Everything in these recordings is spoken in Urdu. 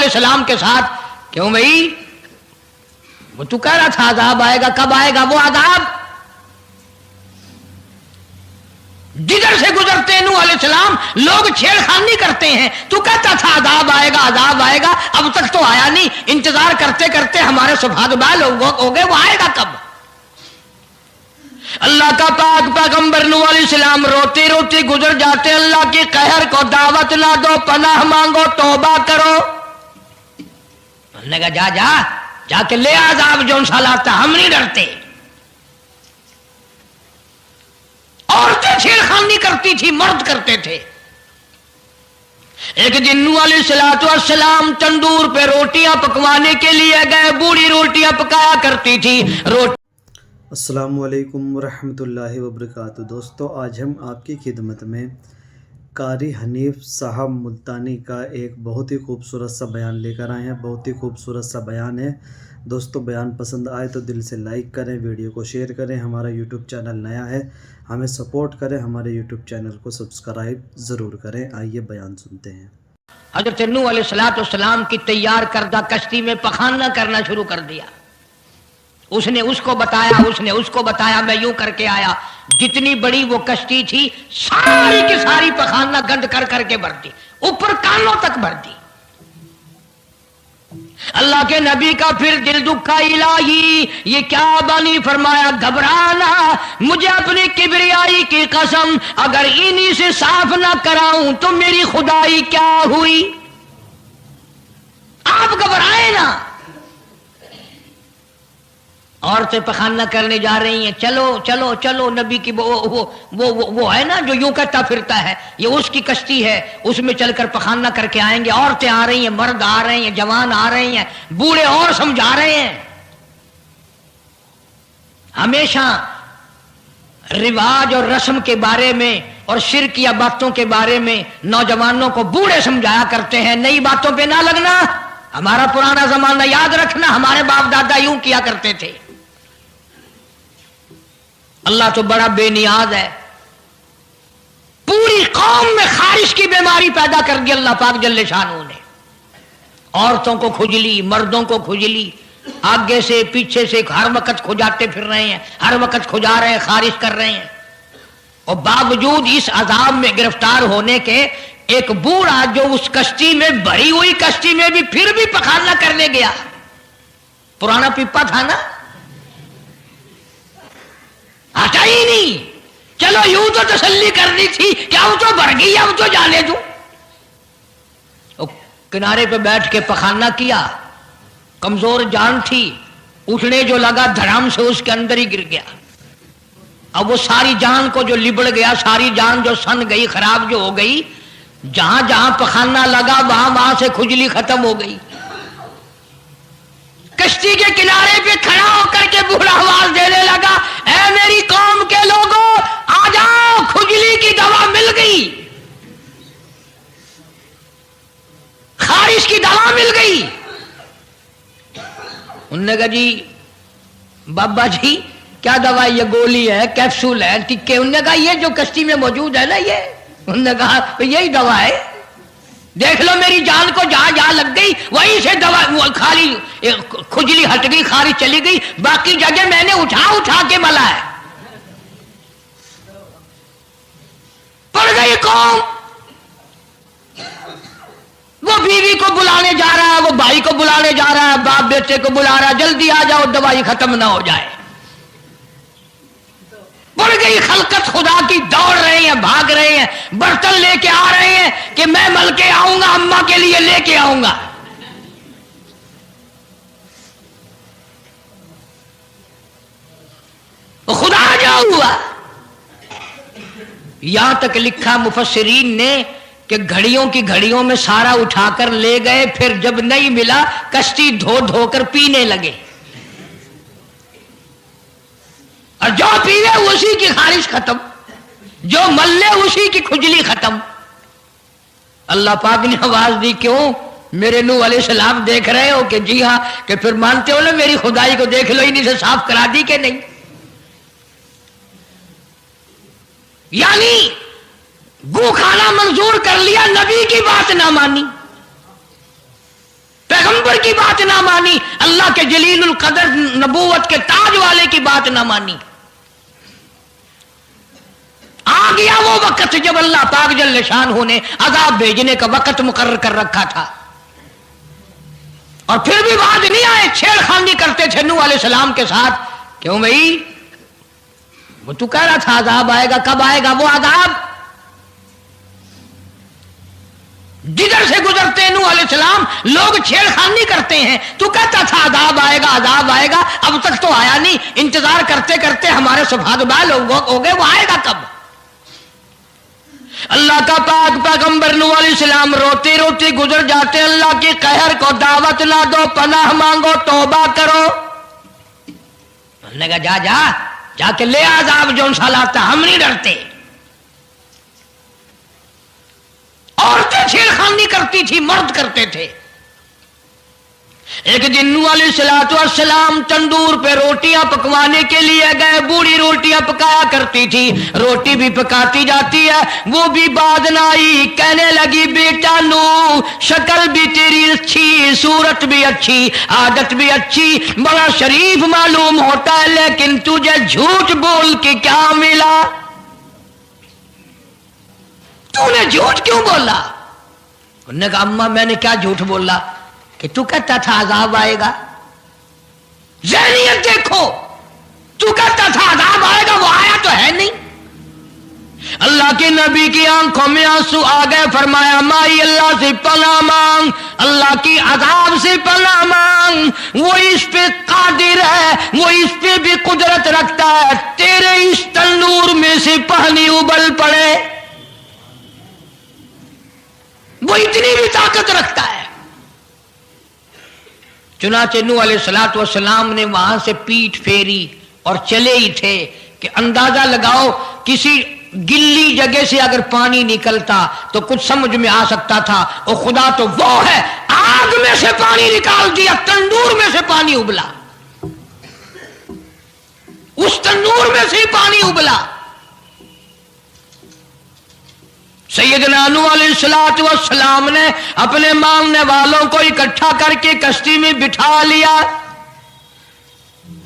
علیہ السلام کے ساتھ. کیوں بھائی؟ وہ تو کہہ رہا تھا عذاب آئے گا. کب آئے گا وہ عذاب؟ جدھر سے گزرتے نوح علیہ السلام لوگ چھیڑ خانی کرتے ہیں. تو کہتا تھا عذاب آئے گا عذاب آئے گا، اب تک تو آیا نہیں. انتظار کرتے کرتے ہمارے سبحان بال ہو گئے، وہ آئے گا کب؟ اللہ کا پاک پیغمبر نوح علیہ السلام روتی روتی گزر جاتے. اللہ کی قہر کو دعوت نہ دو، پناہ مانگو، توبہ کرو. نے کہا جا جا جا کے لے عذاب جو سال آتا، ہم نہیں ڈرتے. عورتیں چھیڑخانی کرتی تھی، مرد کرتے تھے. ایک دن نوح علیہ السلام تندور پہ روٹیاں پکوانے کے لیے گئے. بوڑھی روٹیاں پکایا کرتی تھی. السلام علیکم ورحمۃ اللہ وبرکاتہ. دوستو، آج ہم آپ کی خدمت میں قاری حنیف صاحب ملتانی کا ایک بہت ہی خوبصورت سا بیان لے کر آئے ہیں. بہت ہی خوبصورت سا بیان ہے. دوستو، بیان پسند آئے تو دل سے لائک کریں، ویڈیو کو شیئر کریں. ہمارا یوٹیوب چینل نیا ہے، ہمیں سپورٹ کریں. ہمارے یوٹیوب چینل کو سبسکرائب ضرور کریں. آئیے بیان سنتے ہیں. حضرت نوح علیہ السلام کی تیار کردہ کشتی میں پخانہ کرنا شروع کر دیا. اس نے اس کو بتایا، اس نے اس کو بتایا، میں یوں کر کے آیا. جتنی بڑی وہ کشتی تھی ساری کی ساری پخانہ گند کر کر کے بھر دی، اوپر کانوں تک بھر دی. اللہ کے نبی کا پھر دل دکھا. الہی یہ کیا بانی؟ فرمایا گھبرانا، مجھے اپنی کبریائی کی قسم اگر انہی سے صاف نہ کراؤں تو میری خدائی کیا ہوئی؟ آپ گھبرائے نا. عورتیں پخانہ کرنے جا رہی ہیں. چلو چلو چلو، نبی کی وہ ہے نا جو یوں کرتا پھرتا ہے، یہ اس کی کشتی ہے، اس میں چل کر پخانہ کر کے آئیں گے. عورتیں آ رہی ہیں، مرد آ رہے ہیں، جوان آ رہے ہیں، بوڑھے اور سمجھا رہے ہیں. ہمیشہ رواج اور رسم کے بارے میں اور شرکیہ باتوں کے بارے میں نوجوانوں کو بوڑھے سمجھایا کرتے ہیں. نئی باتوں پہ نہ لگنا، ہمارا پرانا زمانہ یاد رکھنا، ہمارے باپ دادا یوں کیا کرتے تھے. اللہ تو بڑا بے نیاز ہے. پوری قوم میں خارش کی بیماری پیدا کر دی اللہ پاک جل شانہ نے. عورتوں کو کھجلی، مردوں کو کھجلی، آگے سے پیچھے سے ہر وقت کھجاتے پھر رہے ہیں، ہر وقت کھجا رہے ہیں، خارش کر رہے ہیں. اور باوجود اس عذاب میں گرفتار ہونے کے ایک بوڑھا جو اس کشتی میں بھری ہوئی کشتی میں بھی پھر بھی پخانہ کرنے گیا. پرانا پیپا تھا نا، ہٹا ہی نہیں. چلو یوں تو تسلی کرنی تھی کہ اب تو بھر گئی، اب تو جانے دوں. کنارے پہ بیٹھ کے پخانہ کیا. کمزور جان تھی، اٹھنے جو لگا دھڑام سے اس کے اندر ہی گر گیا. اب وہ ساری جان کو جو لبڑ گیا، ساری جان جو سن گئی، خراب جو ہو گئی، جہاں جہاں پخانہ لگا وہاں وہاں سے کھجلی ختم ہو گئی. کشتی کے کنارے پہ کھڑا ہو کر کے بوڑھا آواز دینے لگا، اے میری قوم کے لوگوں آ جاؤ، کھجلی کی دوا مل گئی، خارش کی دوا مل گئی. انہوں نے کہا جی بابا جی کیا دوا؟ یہ گولی ہے، کیپسول ہے، ٹکے؟ انہوں نے کہا یہ جو کشتی میں موجود ہے نا یہ. انہوں نے کہا یہی دوا ہے، دیکھ لو میری جان کو جہاں جہاں لگ گئی وہیں سے دوا خالی کھجلی ہٹ گئی، خارش چلی گئی، باقی جگہ میں نے اٹھا اٹھا کے ملا ہے. پڑ گئی قوم. وہ بیوی کو بلانے جا رہا ہے، وہ بھائی کو بلانے جا رہا ہے، باپ بیٹے کو بلا رہا ہے، جلدی آ جاؤ دوائی ختم نہ ہو جائے. پڑ گئی خلقت خدا کی، دوڑ رہے ہیں، بھاگ رہے ہیں، برتن لے کے آ رہے ہیں کہ میں مل کے آؤں گا، اماں کے لیے لے کے آؤں گا. خدا جا ہوا. یہاں تک لکھا مفسرین نے کہ گھڑیوں کی گھڑیوں میں سارا اٹھا کر لے گئے، پھر جب نہیں ملا کشتی دھو دھو کر پینے لگے، اور جو پیوے اسی کی خارش ختم، جو ملے اسی کی کھجلی ختم. اللہ پاک نے آواز دی، کیوں میرے نوح علیہ السلام دیکھ رہے ہو؟ کہ جی ہاں. کہ پھر مانتے ہو نا میری خدائی کو؟ دیکھ لو انہیں سے صاف کرا دی کہ نہیں. یعنی گو کھانا منظور کر لیا، نبی کی بات نہ مانی. پیغمبر کی بات نہ مانی، اللہ کے جلیل القدر نبوت کے تاج والے کی بات نہ مانی۔ آ گیا وہ وقت جب اللہ پاک جل شانہ نے عذاب بھیجنے کا وقت مقرر کر رکھا تھا، اور پھر بھی باز نہیں آئے، چھیڑ خانی کرتے تھے نوح علیہ السلام کے ساتھ۔ کیوں بھائی؟ وہ تو کہہ رہا تھا عذاب آئے گا، کب آئے گا وہ عذاب؟ جدھر سے گزرتے نوح علیہ السلام لوگ چھیڑ خانی کرتے ہیں، تو کہتا تھا عذاب آئے گا، عذاب آئے گا، اب تک تو آیا نہیں، انتظار کرتے کرتے ہمارے سبحان بال ہو گئے، وہ آئے گا کب؟ اللہ کا پاک پیغمبر نوح علیہ السلام روتے روتے گزر جاتے، اللہ کے قہر کو دعوت نہ دو، پناہ مانگو، توبہ کرو۔ انہوں نے کہا جا جا جا کے لے عذاب جو سا لاتا، ہم نہیں ڈرتے۔ عورتیں چھیڑخانی کرتی تھی، مرد کرتے تھے۔ ایک دن نوح علیہ السلام تندور پہ روٹیاں پکوانے کے لیے گئے، بوڑھی روٹیاں پکایا کرتی تھی، روٹی بھی پکاتی جاتی ہے، وہ بھی بعد نہ آئی، کہنے لگی بیٹا نوح شکل بھی تیری اچھی، صورت بھی اچھی، عادت بھی اچھی، بڑا شریف معلوم ہوتا ہے، لیکن تجھے جھوٹ بول کے کیا ملا؟ تو نے جھوٹ کیوں بولا؟ انہوں نے کہا اماں میں نے کیا جھوٹ بولا کہ تو کہتا تھا عذاب آئے گا؟ ذہنیت دیکھو، تو کہتا تھا عذاب آئے گا، وہ آیا تو ہے نہیں۔ اللہ کے نبی کی آنکھوں میں آنسو آ گئے، فرمایا مائی اللہ سے پناہ مانگ، اللہ کی عذاب سے پناہ مانگ، وہ اس پہ قادر ہے، وہ اس پہ بھی قدرت رکھتا ہے، تیرے اس تندور میں سے پانی ابل پڑے، وہ اتنی بھی طاقت رکھتا ہے۔ چنانچہ نوح علیہ السلام نے وہاں سے پیٹھ پھیری اور چلے ہی تھے کہ اندازہ لگاؤ کسی گلی جگہ سے اگر پانی نکلتا تو کچھ سمجھ میں آ سکتا تھا، اور خدا تو وہ ہے، آگ میں سے پانی نکال دیا، تندور میں سے پانی ابلا، اس تندور میں سے پانی ابلا۔ سیدنا نوح علیہ السلام نے اپنے مانگنے والوں کو اکٹھا کر کے کشتی میں بٹھا لیا،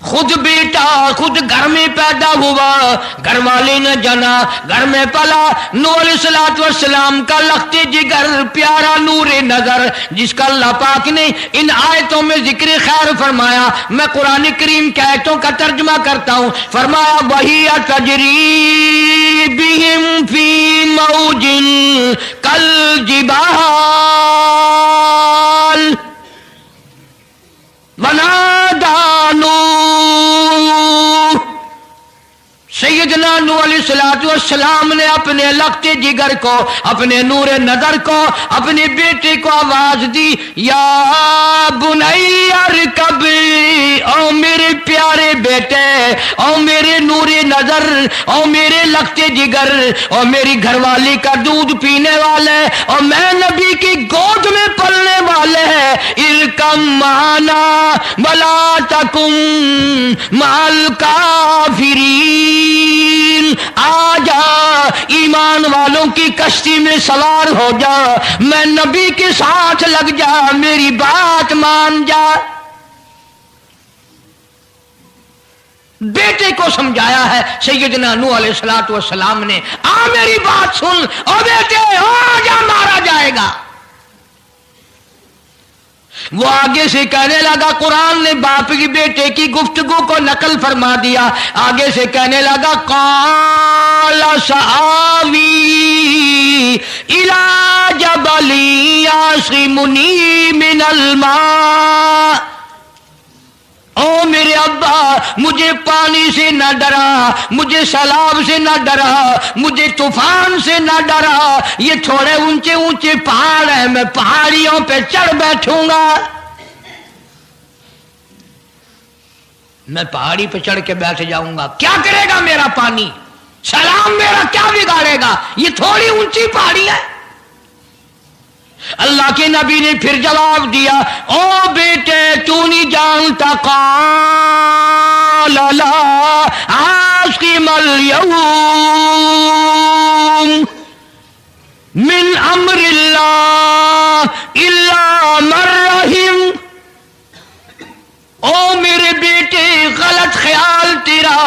خود بیٹا خود گھر میں پیدا ہوا، گھر والے نے جنا، گھر میں پلا۔ نوح علیہ السلام کا لخت جگر، پیارا نور نظر، جس کا اللہ پاک نے ان آیتوں میں ذکر خیر فرمایا۔ میں قرآن کریم کی آیتوں کا ترجمہ کرتا ہوں۔ فرمایا وہی تجری بہم فی موج کالجبال ونادى نوح، سیدنا نوح علیہ السلام نے اپنے لخت جگر کو، اپنے نور نظر کو، اپنے بیٹے کو آواز دی، یا بنی ارکب، او میرے پیارے بیٹے، او میرے نور نظر، او میرے لخت جگر، او میری گھر والی کا دودھ پینے والے، اور میں نبی کی گود میں پلنے والے ہیں، ارکم معنا ولا تکن مع الکافرین، آ جا ایمان والوں کی کشتی میں سوار ہو جا، میں نبی کے ساتھ لگ جا، میری بات مان جا۔ بیٹے کو سمجھایا ہے سیدنا نوح علیہ السلام نے، آ میری بات سن، او بیٹے آ جا، مارا جائے گا۔ وہ آگے سے کہنے لگا، قرآن نے باپ کی بیٹے کی گفتگو کو نقل فرما دیا، آگے سے کہنے لگا قال سآوی الی جبل یعصمنی من الماء، او میرے ابا مجھے پانی سے نہ ڈرا، مجھے سیلاب سے نہ ڈرا، مجھے طوفان سے نہ ڈرا، یہ تھوڑے اونچے اونچے پہاڑ ہیں، میں پہاڑیوں پہ چڑھ بیٹھوں گا، میں پہاڑی پہ چڑھ کے بیٹھ جاؤں گا، کیا کرے گا میرا پانی، سیلاب میرا کیا بگاڑے گا، یہ تھوڑی اونچی پہاڑی ہے۔ اللہ کے نبی نے پھر جواب دیا، او بیٹے تو نہیں جانتا، قال لا عاصم اليوم من امر اللہ الا من رحم،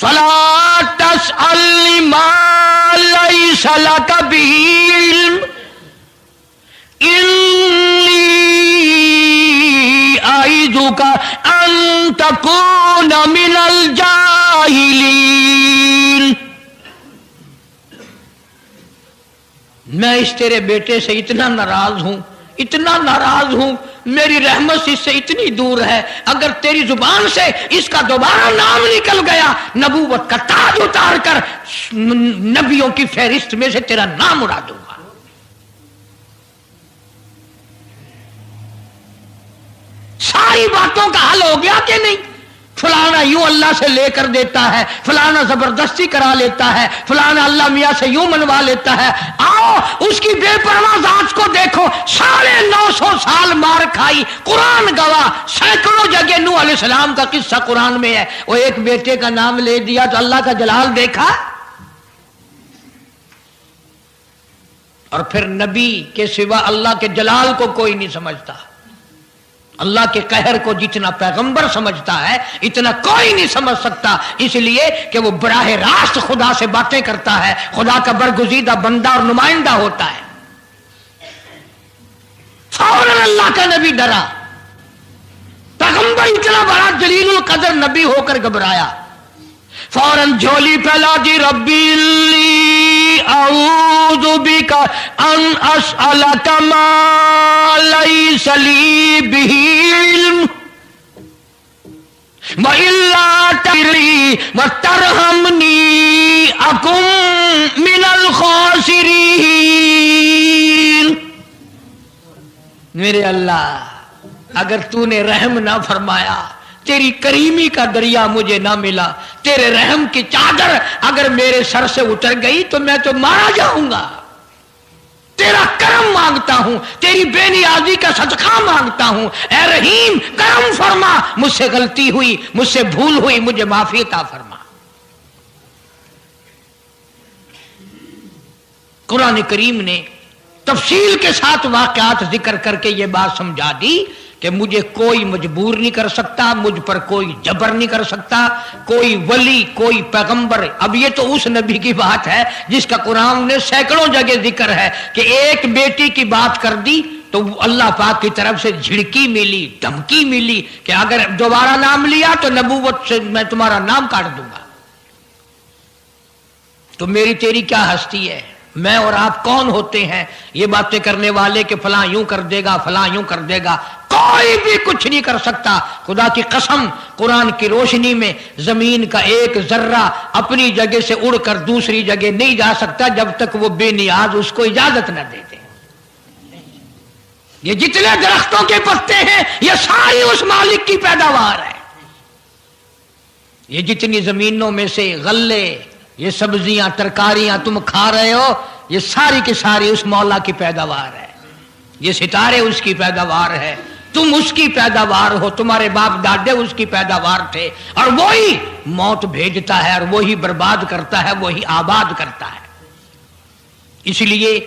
فلا تسألنی ما لیس لک بہ علم انی اعیذک ان تکون من الجاہلین. میں اس تیرے بیٹے سے اتنا ناراض ہوں، میری رحمت اس سے اتنی دور ہے، اگر تیری زبان سے اس کا دوبارہ نام نکل گیا، نبوت کا تاج اتار کر نبیوں کی فہرست میں سے تیرا نام اڑا دوں گا. ساری باتوں کا حل ہو گیا کہ نہیں؟ فلانا یوں اللہ سے لے کر دیتا ہے، فلانا زبردستی کرا لیتا ہے، فلانا اللہ میاں سے یوں منوا لیتا ہے. آؤ اس کی بے پرواہ ذات کو دیکھو، 950 سال مار کھائی، قرآن گواہ، سینکڑوں جگہ نوح علیہ السلام کا قصہ قرآن میں ہے. وہ ایک بیٹے کا نام لے دیا تو اللہ کا جلال دیکھا. اور پھر نبی کے سوا اللہ کے جلال کو کوئی نہیں سمجھتا. اللہ کے قہر کو جتنا پیغمبر سمجھتا ہے اتنا کوئی نہیں سمجھ سکتا، اس لیے کہ وہ براہ راست خدا سے باتیں کرتا ہے، خدا کا برگزیدہ بندہ اور نمائندہ ہوتا ہے. فوراً اللہ کا نبی ڈرا، پیغمبر اتنا بڑا جلیل القدر نبی ہو کر گھبرایا، فوراً جھولی پھیلا دی، ربی لی اعوذ بک ان اسألک ما لیس لی بہ علم وإلا تغفر وترحمنی اکن من الخاسرین. میرے اللہ اگر تو نے رحم نہ فرمایا، تیری کریمی کا دریا مجھے نہ ملا، تیرے رحم کی چادر اگر میرے سر سے اتر گئی تو میں تو مارا جاؤں گا. تیرا کرم مانگتا ہوں، تیری بے نیازی کا صدقہ مانگتا ہوں، اے رحیم کرم فرما، مجھ سے غلطی ہوئی، مجھ سے بھول ہوئی، مجھے معافی عطا فرما. قرآن کریم نے تفصیل کے ساتھ واقعات ذکر کر کے یہ بات سمجھا دی کہ مجھے کوئی مجبور نہیں کر سکتا، مجھ پر کوئی جبر نہیں کر سکتا، کوئی ولی، کوئی پیغمبر. اب یہ تو اس نبی کی بات ہے جس کا قرآن نے سینکڑوں جگہ ذکر ہے کہ ایک بیٹی کی بات کر دی تو اللہ پاک کی طرف سے جھڑکی ملی، دھمکی ملی کہ اگر دوبارہ نام لیا تو نبوت سے میں تمہارا نام کاٹ دوں گا. تو میری تیری کیا ہستی ہے؟ میں اور آپ کون ہوتے ہیں یہ باتیں کرنے والے کہ فلاں یوں کر دے گا، فلاں یوں کر دے گا؟ کوئی بھی کچھ نہیں کر سکتا. خدا کی قسم قرآن کی روشنی میں زمین کا ایک ذرہ اپنی جگہ سے اڑ کر دوسری جگہ نہیں جا سکتا جب تک وہ بے نیاز اس کو اجازت نہ دے دے. یہ جتنے درختوں کے پتے ہیں یہ ساری اس مالک کی پیداوار ہے. یہ جتنی زمینوں میں سے غلے، یہ سبزیاں، ترکاریاں تم کھا رہے ہو، یہ ساری کی ساری اس مولا کی پیداوار ہے. یہ ستارے اس کی پیداوار ہے، تم اس کی پیداوار ہو، تمہارے باپ دادے اس کی پیداوار تھے، اور وہی موت بھیجتا ہے اور وہی برباد کرتا ہے، وہی آباد کرتا ہے. اس لیے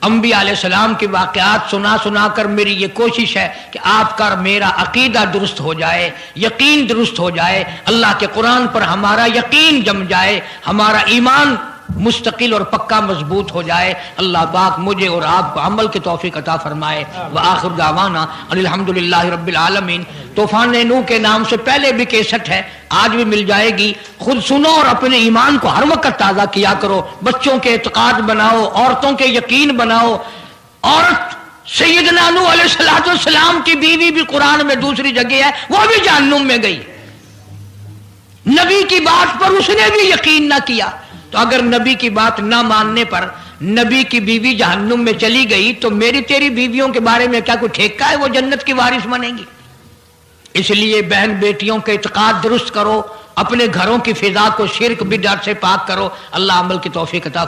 انبیاء علیہ السلام کے واقعات سنا سنا کر میری یہ کوشش ہے کہ آپ کا میرا عقیدہ درست ہو جائے، یقین درست ہو جائے، اللہ کے قرآن پر ہمارا یقین جم جائے، ہمارا ایمان مستقل اور پکا مضبوط ہو جائے. اللہ پاک مجھے اور آپ کو عمل کی توفیق عطا فرمائے. وآخر دعوانا الحمدللہ رب العالمین. طوفان نوح کے نام سے پہلے بھی کیسٹ ہے، آج بھی مل جائے گی. خود سنو اور اپنے ایمان کو ہر وقت تازہ کیا کرو. بچوں کے اعتقاد بناؤ، عورتوں کے یقین بناؤ. عورت سیدنا نوح علیہ السلام کی بیوی بھی قرآن میں دوسری جگہ ہے، وہ بھی جہنم میں گئی. نبی کی بات پر اس نے بھی یقین نہ کیا. تو اگر نبی کی بات نہ ماننے پر نبی کی بیوی جہنم میں چلی گئی تو میری تیری بیویوں کے بارے میں کیا کوئی ٹھیکہ ہے وہ جنت کی وارث بنیں گی؟ اس لیے بہن بیٹیوں کے اعتقاد درست کرو، اپنے گھروں کی فضا کو شرک بدعت سے پاک کرو. اللہ عمل کی توفیق عطا